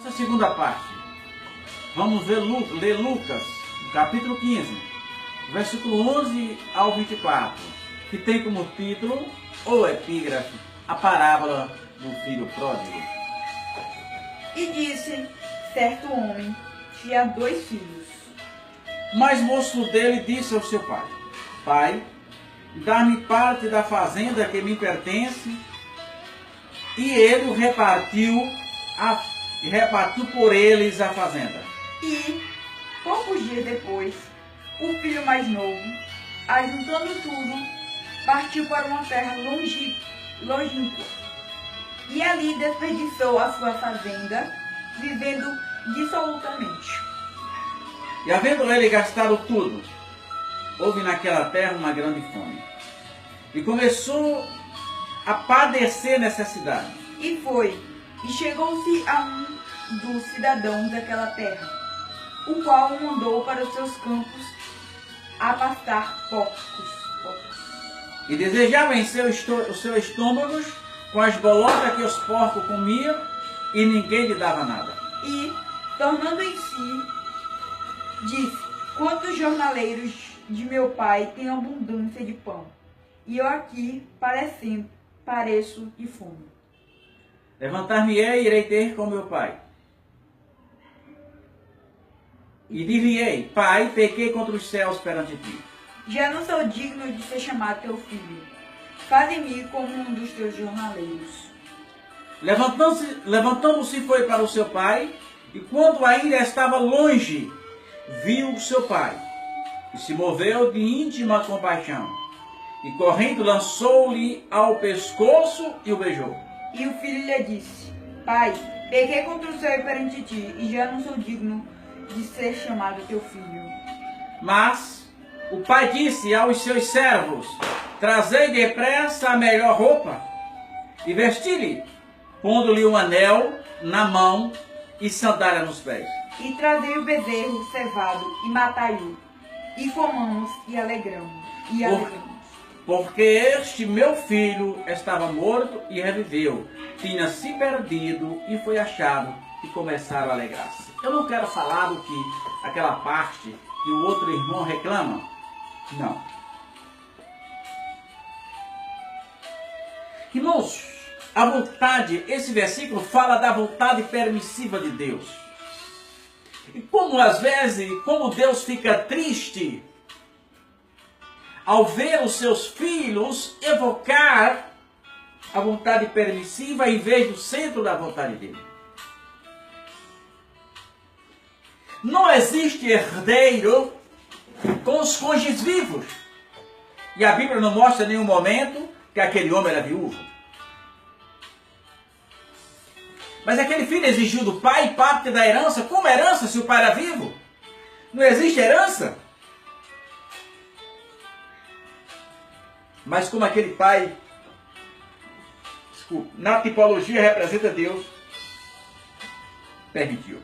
Essa segunda parte, vamos ler Lucas, capítulo 15, versículo 11 ao 24, que tem como título, ou epígrafe, a parábola do filho pródigo. E disse certo homem, tinha 2 filhos. Mas moço dele disse ao seu pai: Pai, dá-me parte da fazenda que me pertence. E ele repartiu por eles a fazenda. E, poucos dias depois, o filho mais novo, ajuntando tudo, partiu para uma terra longínqua. E ali desperdiçou a sua fazenda, vivendo dissolutamente. E havendo ele gastado tudo, houve naquela terra uma grande fome. E começou a padecer necessidade. E foi, e chegou-se a um dos cidadãos daquela terra, o qual o mandou para os seus campos a pastar porcos. E desejava encher o seu estômago com as bolotas que os porcos comiam, e ninguém lhe dava nada. E, tornando em si, disse: Quantos jornaleiros de meu pai têm abundância de pão, e eu aqui pareço de fome. Levantar-me-ei e irei ter com meu pai. E dir-lhe-ei: Pai, pequei contra os céus perante ti. Já não sou digno de ser chamado teu filho. Faze-me como um dos teus jornaleiros. Levantando-se foi para o seu pai, e quando ainda estava longe, viu seu pai, e se moveu de íntima compaixão, e correndo lançou-lhe ao pescoço e o beijou. E o filho lhe disse: Pai, pequei contra o céu perante ti, e já não sou digno de ser chamado teu filho. Mas o pai disse aos seus servos: Trazei depressa a melhor roupa, e vesti-lhe, pondo-lhe um anel na mão e sandália nos pés. E trazei o bezerro cevado, e matai-o, e comamos, e alegramos. Porque este meu filho estava morto e reviveu, tinha se perdido e foi achado, e começaram a alegrar-se. Eu não quero falar do que aquela parte que o outro irmão reclama. Não. Irmãos, a vontade, esse versículo fala da vontade permissiva de Deus. E como às vezes, como Deus fica triste ao ver os seus filhos evocar a vontade permissiva em vez do centro da vontade dele. Não existe herdeiro com os cônjuges vivos. E a Bíblia não mostra em nenhum momento que aquele homem era viúvo. Mas aquele filho exigiu do pai parte da herança. Como herança se o pai era vivo? Não existe herança. Mas como aquele pai, na tipologia representa Deus, permitiu.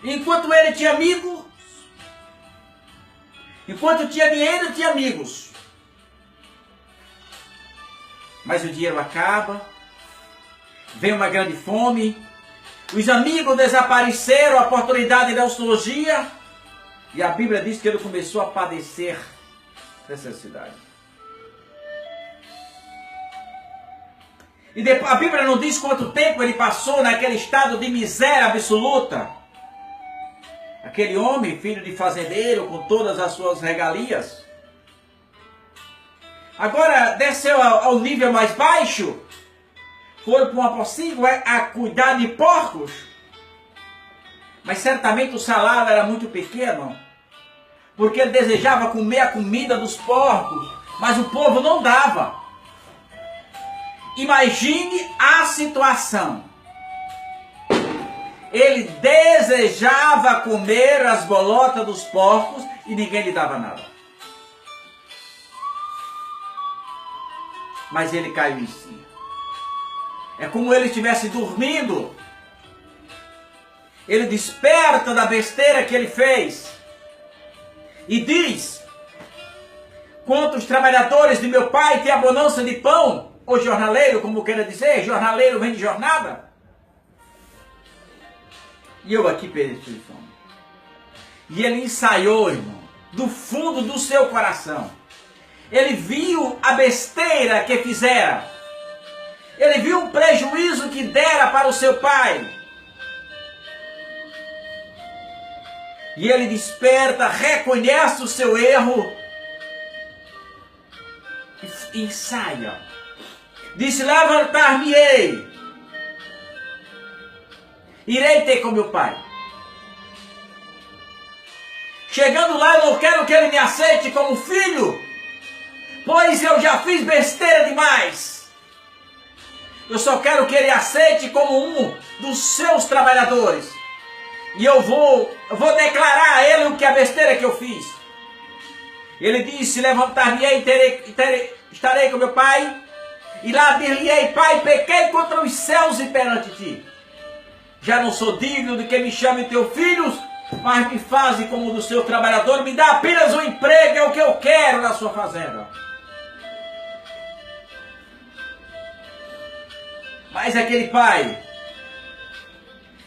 Enquanto ele tinha amigos, enquanto tinha dinheiro, tinha amigos. Mas o dinheiro acaba, vem uma grande fome, os amigos desapareceram, a oportunidade da odontologia, e a Bíblia diz que ele começou a padecer necessidade. E a Bíblia não diz quanto tempo ele passou naquele estado de miséria absoluta. Aquele homem, filho de fazendeiro, com todas as suas regalias. Agora desceu ao nível mais baixo, foi para uma possível a cuidar de porcos. Mas certamente o salário era muito pequeno, porque ele desejava comer a comida dos porcos, mas o povo não dava. Imagine a situação. Ele desejava comer as bolotas dos porcos e ninguém lhe dava nada. Mas ele caiu em si. É como ele estivesse dormindo. Ele desperta da besteira que ele fez. E diz: quantos trabalhadores de meu pai têm abundância de pão? ou jornaleiro, como queira dizer, jornaleiro vem de jornada. E eu aqui perdi de fome. E ele ensaiou, irmão, do fundo do seu coração. Ele viu a besteira que fizera. Ele viu o prejuízo que dera para o seu pai. E ele desperta, reconhece o seu erro e ensaia. Disse: levantar-me-ei. Irei ter com meu pai. Chegando lá, eu não quero que ele me aceite como filho, pois eu já fiz besteira demais. Eu só quero que ele aceite como um dos seus trabalhadores. E eu vou declarar a ele o que a besteira que eu fiz. Ele disse: levantar-me-ei e estarei com meu pai. E lá dir-lhe-ei: pai, pequei contra os céus e perante ti. Já não sou digno de que me chame teu filho, mas me faze como do seu trabalhador. Me dá apenas um emprego, é o que eu quero na sua fazenda. Mas aquele pai,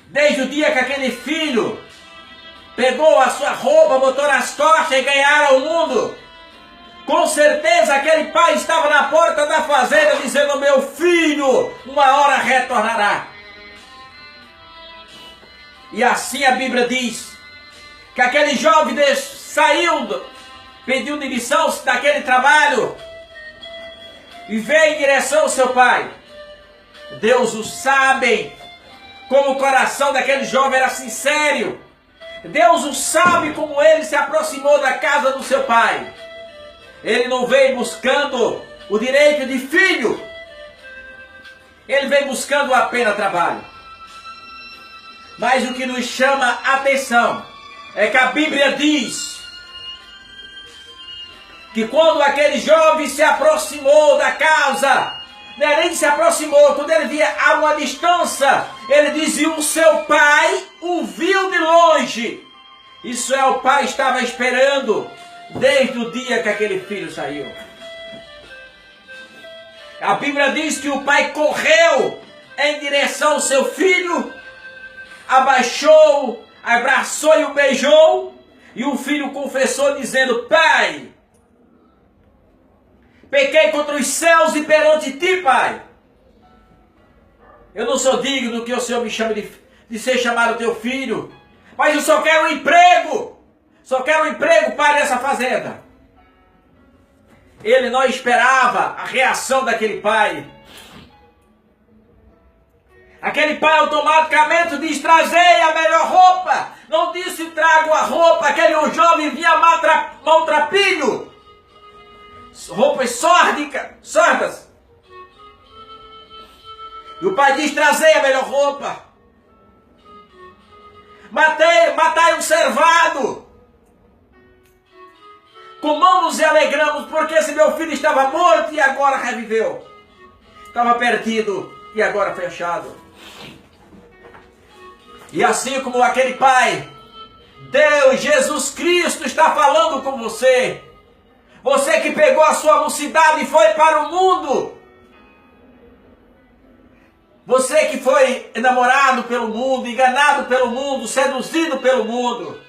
desde o dia que aquele filho pegou a sua roupa, botou nas costas e ganhara o mundo, com certeza aquele pai estava na porta da fazenda dizendo: meu filho, uma hora retornará. E assim a Bíblia diz que aquele jovem saiu, pediu demissão daquele trabalho e veio em direção ao seu pai. Deus o sabe, como o coração daquele jovem era sincero. Deus o sabe como ele se aproximou da casa do seu pai. Ele não veio buscando o direito de filho. Ele veio buscando apenas trabalho. Mas o que nos chama a atenção é que a Bíblia diz que quando aquele jovem se aproximou da casa, não é nem se aproximou, quando ele via a uma distância, ele dizia: o seu pai o viu de longe. Isso é, o pai estava esperando desde o dia que aquele filho saiu. A Bíblia diz que o pai correu em direção ao seu filho, abaixou, abraçou e o beijou, e o filho confessou dizendo: pai, pequei contra os céus e perante ti, pai. Eu não sou digno que o Senhor me chame de ser chamado teu filho, mas eu só quero um emprego. Só quero um emprego, pai, nessa fazenda. Ele não esperava a reação daquele pai. Aquele pai automaticamente diz: trazei a melhor roupa. Não disse: trago a roupa. Aquele jovem vinha maltrapilho. Roupas sórdidas. E o pai diz: trazei a melhor roupa. Matai um cervado. Comamos e alegramos, porque esse meu filho estava morto e agora reviveu. Estava perdido e agora foi achado. E assim como aquele pai, Deus, Jesus Cristo está falando com você. Você que pegou a sua mocidade e foi para o mundo. Você que foi enamorado pelo mundo, enganado pelo mundo, seduzido pelo mundo.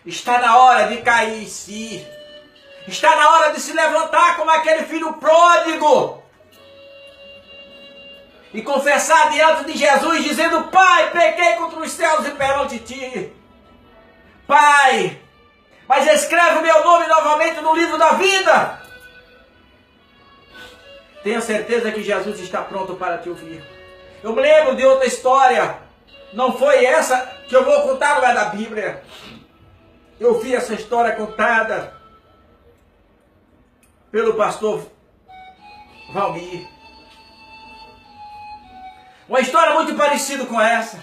Está na hora de cair em si. Está na hora de se levantar como aquele filho pródigo. E confessar diante de Jesus, dizendo: pai, pequei contra os céus e perante ti. Pai, mas escreve o meu nome novamente no livro da vida. Tenha certeza que Jesus está pronto para te ouvir. Eu me lembro de outra história. Não foi essa que eu vou contar, não é da Bíblia. Eu vi essa história contada pelo pastor Valmir. Uma história muito parecida com essa,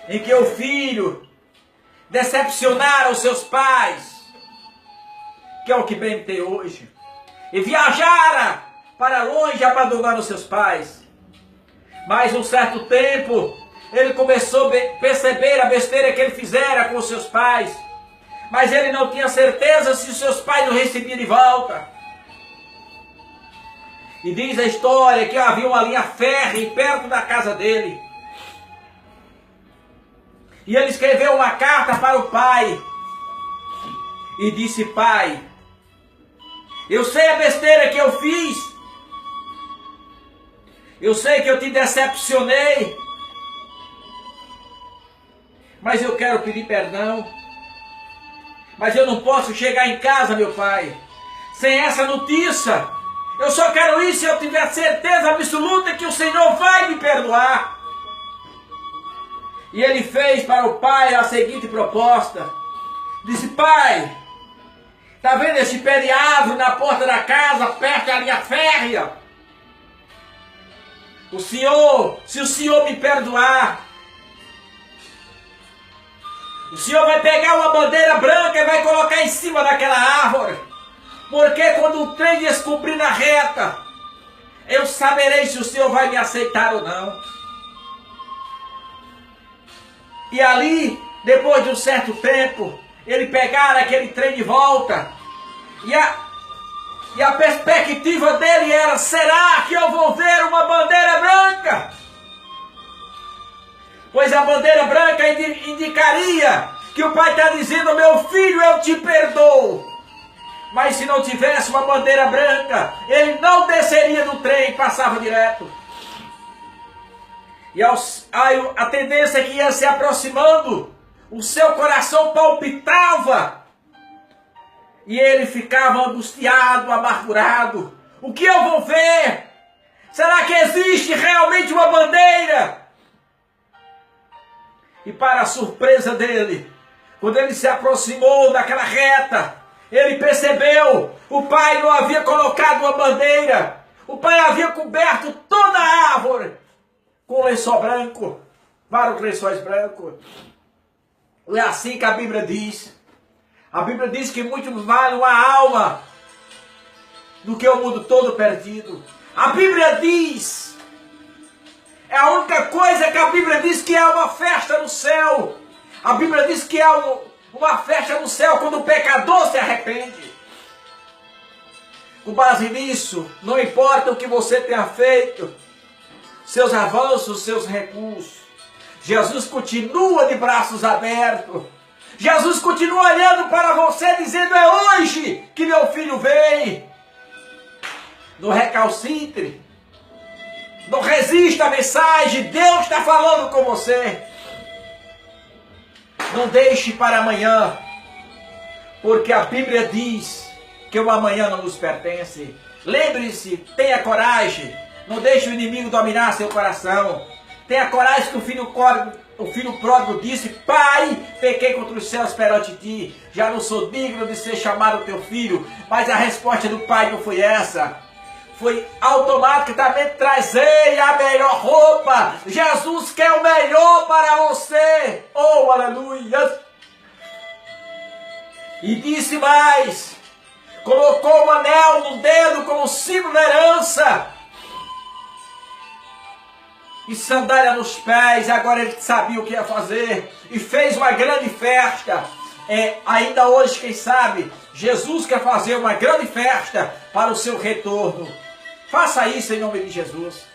em que o filho decepcionara os seus pais, que é o que bem tem hoje, e viajara para longe abandonando os seus pais. Mas um certo tempo ele começou a perceber a besteira que ele fizera com os seus pais, mas ele não tinha certeza se os seus pais o recebiam de volta. E diz a história que havia uma linha férrea perto da casa dele. E ele escreveu uma carta para o pai. E disse: pai, eu sei a besteira que eu fiz. Eu sei que eu te decepcionei. Mas eu quero pedir perdão. Mas eu não posso chegar em casa, meu pai, sem essa notícia. Eu só quero ir se eu tiver certeza absoluta que o Senhor vai me perdoar. E ele fez para o pai a seguinte proposta. Disse: pai, está vendo esse pé de árvore na porta da casa, perto da linha férrea? Se o senhor me perdoar, o senhor vai pegar uma bandeira branca e vai colocar em cima daquela árvore. Porque quando o trem descobrir na reta, eu saberei se o senhor vai me aceitar ou não. E ali, depois de um certo tempo, ele pegaram aquele trem de volta. E a perspectiva dele era: será que eu vou ver uma bandeira branca? Pois a bandeira branca indicaria que o pai está dizendo: meu filho, eu te perdoo. Mas se não tivesse uma bandeira branca, ele não desceria do trem e passava direto. E a tendência que ia se aproximando, o seu coração palpitava. E ele ficava angustiado, amargurado. O que eu vou ver? Será que existe realmente uma bandeira? E para a surpresa dele, quando ele se aproximou daquela reta, ele percebeu: o pai não havia colocado uma bandeira. O pai havia coberto toda a árvore com lençol branco, vários lençóis brancos. É assim que a Bíblia diz. A Bíblia diz que muito vale uma alma do que o mundo todo perdido. A Bíblia diz, é a única coisa que a Bíblia diz que é uma festa no céu. A Bíblia diz que é uma festa no céu quando o pecador se arrepende. Com base nisso, não importa o que você tenha feito, seus avanços, seus recursos, Jesus continua de braços abertos. Jesus continua olhando para você, dizendo: é hoje que meu filho vem. Não recalcitre. Não resista à mensagem. Deus está falando com você. Não deixe para amanhã. Porque a Bíblia diz que o amanhã não nos pertence. Lembre-se, tenha coragem. Não deixe o inimigo dominar seu coração. Tenha coragem que o filho pródigo disse: pai, pequei contra os céus perante ti, já não sou digno de ser chamado teu filho. Mas a resposta do pai não foi essa. Foi automaticamente: trazei a melhor roupa. Jesus quer o melhor para você. Oh, aleluia. E disse mais: colocou um anel no dedo como símbolo da herança. E sandália nos pés. Agora ele sabia o que ia fazer. E fez uma grande festa. Ainda hoje, quem sabe, Jesus quer fazer uma grande festa para o seu retorno. Faça isso em nome de Jesus.